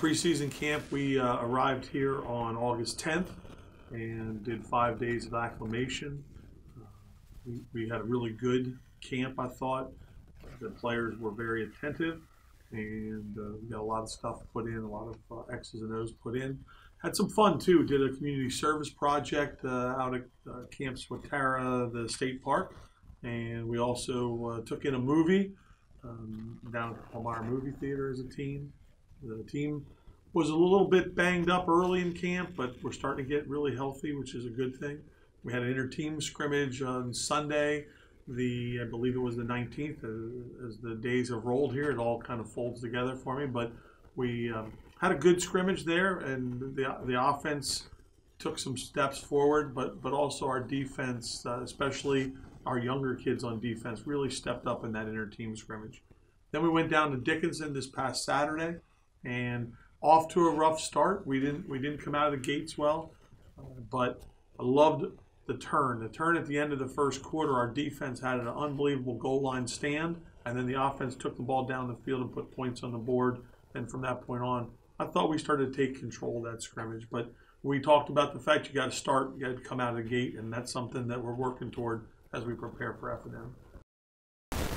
Preseason camp, we arrived here on August 10th and did 5 days of acclimation. We had a really good camp, I thought. The players were very attentive, and we got a lot of stuff put in, a lot of X's and O's put in. Had some fun too. Did a community service project out at Camp Swatara, the state park, and we also took in a movie down at the Palmyra Movie Theater as a team. The team was a little bit banged up early in camp, but we're starting to get really healthy, which is a good thing. We had an inter-team scrimmage on Sunday, I believe it was the 19th. As the days have rolled here, it all kind of folds together for me. But we had a good scrimmage there, and the offense took some steps forward, but also our defense, especially our younger kids on defense, really stepped up in that inter-team scrimmage. Then we went down to Dickinson this past Saturday, and off to a rough start. We didn't come out of the gates well, but I loved the turn. The turn at the end of the first quarter, our defense had an unbelievable goal line stand, and then the offense took the ball down the field and put points on the board. And from that point on, I thought we started to take control of that scrimmage. But we talked about the fact you got to start, you got to come out of the gate, and that's something that we're working toward as we prepare for F&M.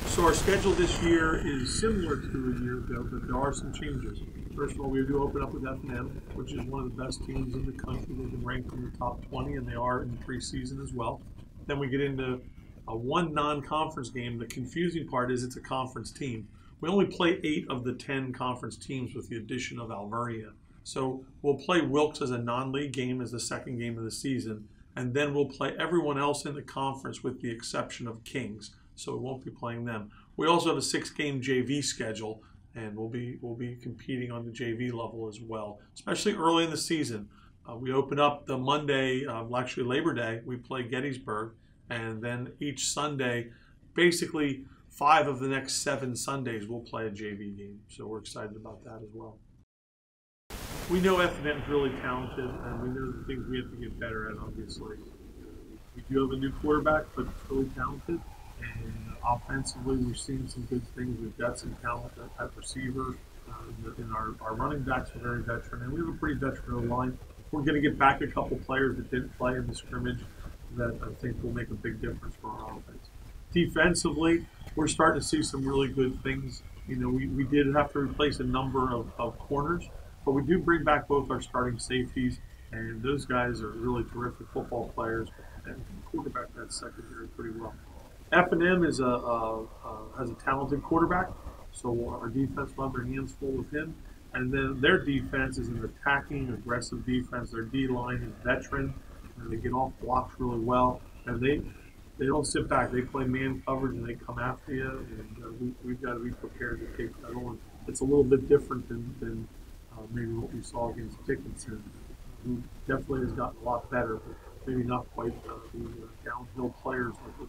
So our schedule this year is similar to a year ago, but there are some changes. First of all, we do open up with F&M, which is one of the best teams in the country. They've been ranked in the top 20, and they are in preseason as well. Then we get into one non-conference game. The confusing part is it's a conference team. We only play 8 of the 10 conference teams with the addition of Alvernia. So we'll play Wilkes as a non-league game as the second game of the season, and then we'll play everyone else in the conference with the exception of Kings. So we won't be playing them. We also have a 6-game JV schedule, and we'll be competing on the JV level as well, especially early in the season. We open up the Monday, actually Labor Day, we play Gettysburg, and then each Sunday, basically 5 of the next 7 Sundays, we'll play a JV game. So we're excited about that as well. We know F&M is really talented, and we know the things we have to get better at, obviously. We do have a new quarterback, but really talented. And offensively, we've seen some good things. We've got some talent at receiver. And our running backs are very veteran. And we have a pretty veteran line. We're going to get back a couple players that didn't play in the scrimmage that I think will make a big difference for our offense. Defensively, we're starting to see some really good things. You know, we did have to replace a number of corners, but we do bring back both our starting safeties, and those guys are really terrific football players and quarterback that secondary pretty well. F&M has a talented quarterback, so our defense will have their hands full with him. And then their defense is an attacking, aggressive defense. Their D-line is veteran, and they get off blocks really well. And they don't sit back. They play man coverage, and they come after you. And we've got to be prepared to take that on. It's a little bit different than maybe what we saw against Dickinson, who definitely has gotten a lot better, but maybe not quite the downhill players like